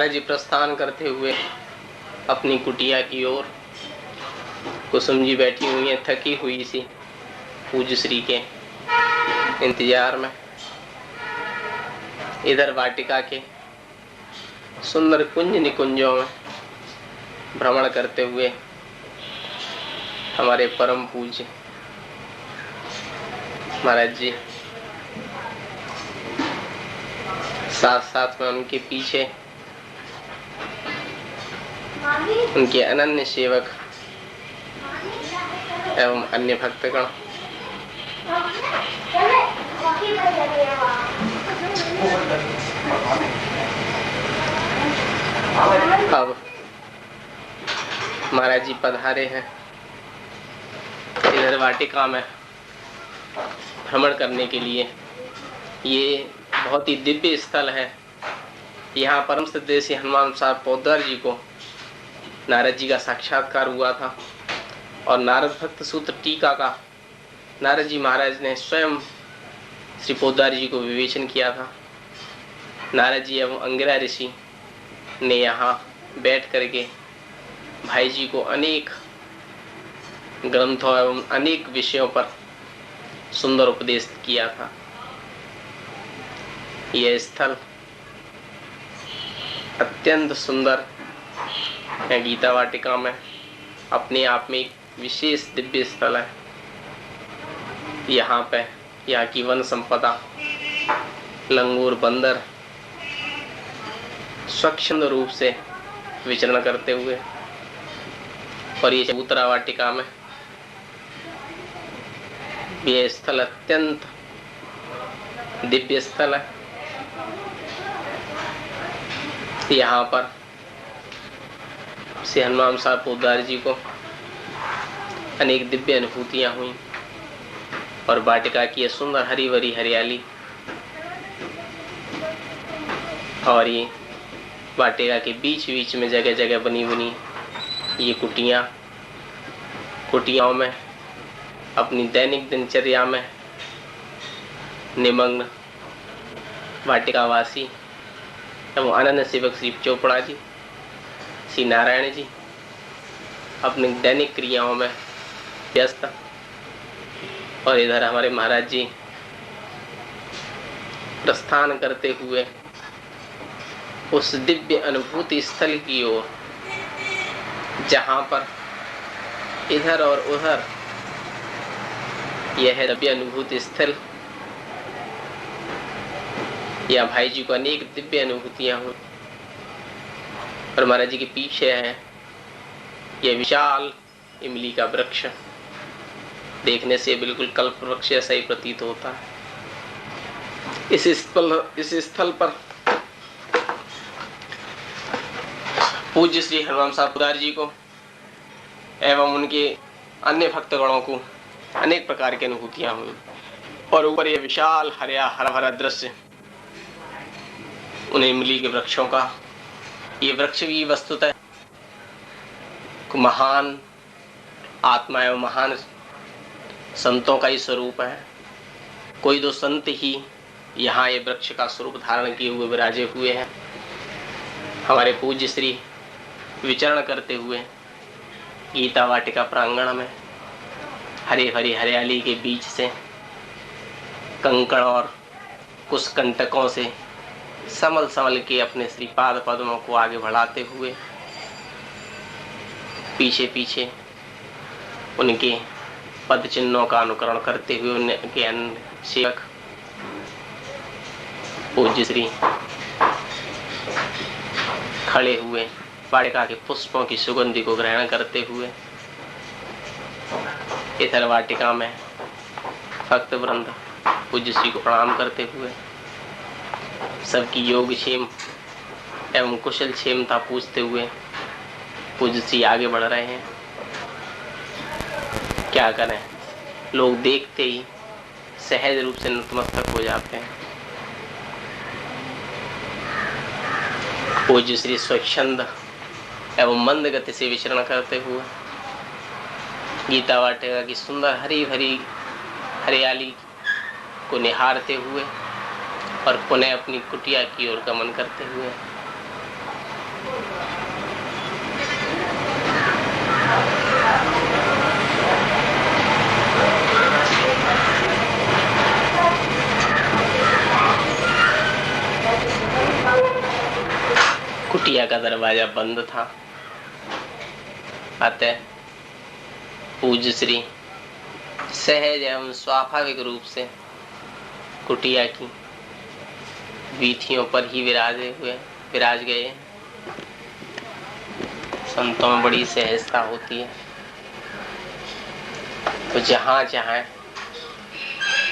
महाराज जी प्रस्थान करते हुए अपनी कुटिया की ओर। कुसुम जी बैठी हुई है थकी हुई सी पूज्य श्री के इंतजार में। इधर वाटिका के सुंदर कुंज निकुंजों में भ्रमण करते हुए हमारे परम पूज्य महाराज जी, साथ साथ में उनके पीछे उनके अनन्य सेवक एवं अन्य भक्तगण। अब महाराज जी पधारे हैं इधर वाटिका में भ्रमण करने के लिए। ये बहुत ही दिव्य स्थल है। यहाँ परम सिद्ध श्री हनुमान साहब पोद्दार जी को नारद जी का साक्षात्कार हुआ था और नारद भक्त सूत्र टीका का नारद जी महाराज ने स्वयं श्री पोद्दार जी को विवेचन किया था। नारद जी एवं अंगिरा ऋषि ने यहाँ बैठ करके भाई जी को अनेक ग्रंथों एवं अनेक विषयों पर सुंदर उपदेश किया था। यह स्थल अत्यंत सुंदर है। गीता वाटिका में अपने आप में एक विशेष दिव्य स्थल है। यहाँ पे यहाँ की वन संपदा, लंगूर बंदर स्वच्छंद रूप से विचरण करते हुए, और ये चबूतरा वाटिका में ये स्थल अत्यंत दिव्य स्थल है। यहाँ पर श्री हनुमान साहब पोद्दार जी को अनेक दिव्य अनुभूतियां हुई और वाटिका की ये सुंदर हरी भरी हरियाली और ये वाटिका के बीच बीच में जगह जगह बनी बनी ये कुटियाओं में अपनी दैनिक दिनचर्या में निमग्न वाटिकावासी एवं अनन्य सेवक श्री चोपड़ा जी, श्री नारायण जी अपनी दैनिक क्रियाओं में व्यस्त। और इधर हमारे महाराज जी प्रस्थान करते हुए उस दिव्य अनुभूति स्थल की ओर जहां पर इधर और उधर यह दिव्य अनुभूति स्थल या भाई जी को अनेक दिव्य अनुभूतियां हुई। और महाराज जी के पीछे है यह विशाल इमली का वृक्ष, देखने से बिल्कुल कल्प वृक्ष ऐसा ही प्रतीत होता है। इस स्थल पर पूज्य श्री हनुमान साहब पोद्दार जी को एवं उनके अन्य भक्तगणों को अनेक प्रकार की अनुभूतियां हुई। और ऊपर यह विशाल हरा भरा दृश्य उन इमली के वृक्षों का। ये वृक्ष भी वस्तुतः महान आत्मा एवं महान संतों का ही स्वरूप है। कोई दो संत ही यहाँ ये वृक्ष का स्वरूप धारण किए हुए विराजे हुए हैं। हमारे पूज्य श्री विचरण करते हुए गीता वाटिका प्रांगण में हरी भरी हरियाली के बीच से कंकड़ और कुछ कंटकों से संभल के अपने श्रीपाद पद्मों को आगे बढ़ाते हुए पीछे पीछे उनके पद चिन्हों का अनुकरण करते हुए उनके अन्य सेवक पूज्य श्री खड़े हुए वाटिका के पुष्पों की सुगंधि को ग्रहण करते हुए इधर वाटिका में भक्त वृंद पूज्य श्री को प्रणाम करते हुए सबकी योगक्षेम एवं कुशल क्षेमता पूछते हुए पूज्य श्री आगे बढ़ रहे हैं। क्या करें, लोग देखते ही सहज रूप से नतमस्तक हो जाते हैं। पूज्य श्री स्वच्छंद एवं मंद गति से विचरण करते हुए गीता वाटिका की सुंदर हरी भरी हरियाली को निहारते हुए और पुनः अपनी कुटिया की ओर गमन करते हुए का दरवाजा बंद था। अतः पूज्य श्री सहज एवं स्वाभाविक रूप से कुटिया की वीथियों पर ही विराज गए। संतों में बड़ी सहजता होती है, तो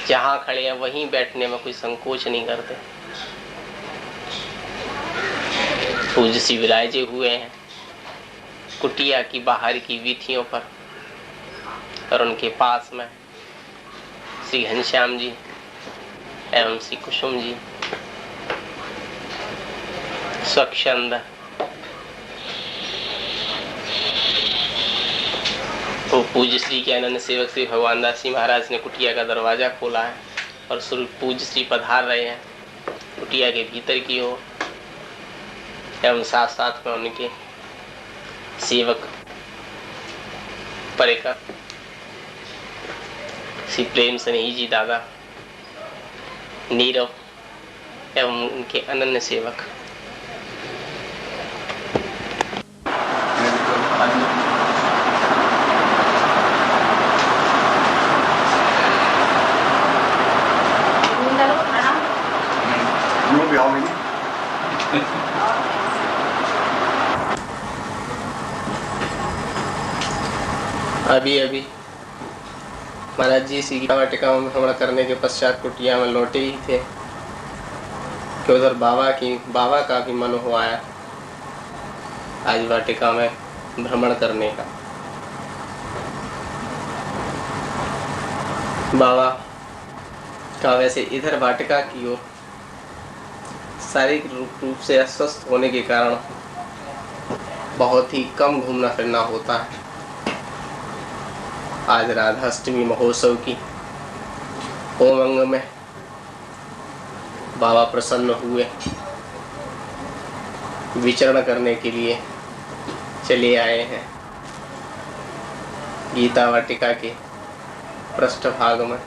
जहाँ खड़े हैं वहीं बैठने में कोई संकोच नहीं करते। पूज्य श्री विराजे हुए हैं कुटिया की बाहर की वीथियों पर, और उनके पास में श्री घनश्याम जी एवं श्री कुसुम जी स्वच्छंद तो पूज्य श्री के अनन्य सेवक श्री भगवान दास जी महाराज ने कुटिया का दरवाजा खोला है और पूज्य श्री पधार रहे हैं कुटिया के भीतर की ओर, एवं साथ साथ में उनके सेवक परिकर श्री प्रेम स्नेही जी दादा नीरव एवं उनके अनन्य सेवक। अभी महाराज जी सीता वाटिका में भ्रमण करने के पश्चात कुटिया में लौटे ही थे कि उधर बाबा का भी मन हो आया आज वाटिका में भ्रमण करने का। बाबा का वैसे इधर वाटिका की ओर शारीरिक रूप से अस्वस्थ होने के कारण बहुत ही कम घूमना फिरना होता है। आज राधाष्टमी महोत्सव की उमंग में बाबा प्रसन्न हुए, विचरण करने के लिए चले आए हैं गीता वाटिका के पृष्ठभाग में।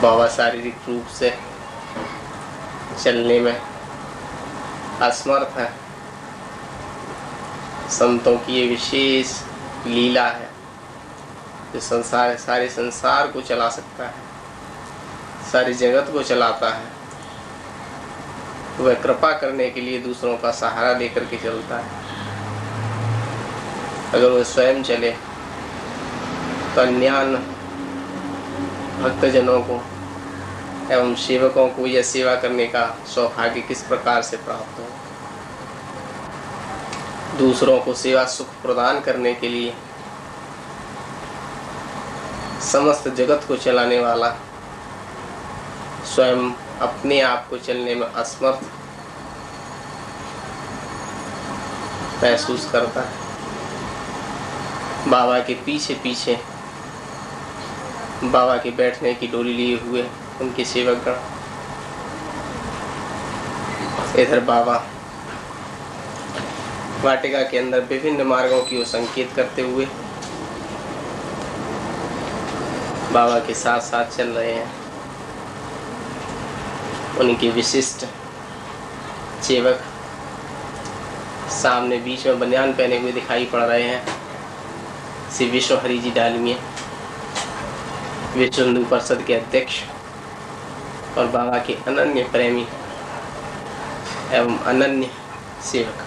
बाबा शारीरिक रूप से चलने में असमर्थ है। संतों की ये विशेष लीला है जो सारे संसार को चला सकता है, सारी जगत को चलाता है। वह कृपा करने के लिए दूसरों का सहारा लेकर के चलता है। अगर वह स्वयं चले तो अन्यान्य भक्तजनों को एवं सेवकों को यह सेवा करने का सौभाग्य किस प्रकार से प्राप्त हो। दूसरों को सेवा सुख प्रदान करने के लिए समस्त जगत को चलाने वाला स्वयं अपने आप को चलने में असमर्थ महसूस करता है। बाबा के पीछे पीछे बाबा के बैठने की डोली लिए हुए उनके सेवकगण इधर बाबा वाटिका के अंदर विभिन्न मार्गों की ओर संकेत करते हुए बाबा के साथ साथ चल रहे हैं। उनके विशिष्ट सेवक सामने बीच में बनियान पहने हुए दिखाई पड़ रहे हैं श्री विश्व हरि जी डालमिया, विश्व हिंदू परिषद के अध्यक्ष और बाबा के अनन्य प्रेमी एवं अनन्य सेवक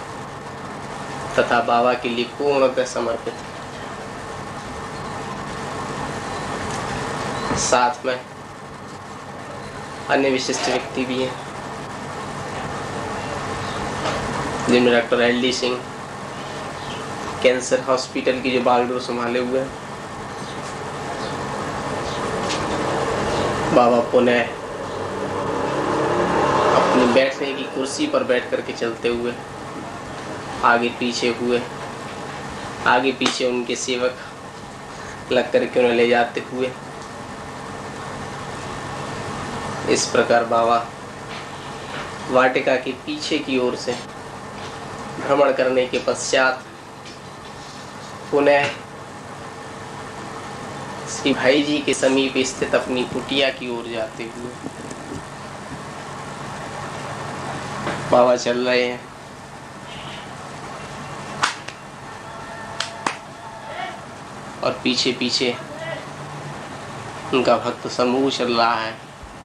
तथा बाबा के लिए पूर्णतः समर्पित। साथ में अन्य विशिष्ट व्यक्ति भी हैं जिनमें doctor LD. Singh cancer hospital की जो बागडोर संभाले हुए हैं। बाबा पुनः अपनी बैठने की कुर्सी पर बैठ करके चलते हुए आगे पीछे उनके सेवक लग करके उन्हें ले जाते हुए इस प्रकार बाबा वाटिका के पीछे की ओर से भ्रमण करने के पश्चात पुनः श्री भाई जी के समीप स्थित अपनी कुटिया की ओर जाते हुए बाबा चल रहे हैं। और पीछे पीछे उनका भक्त समूह चल रहा है।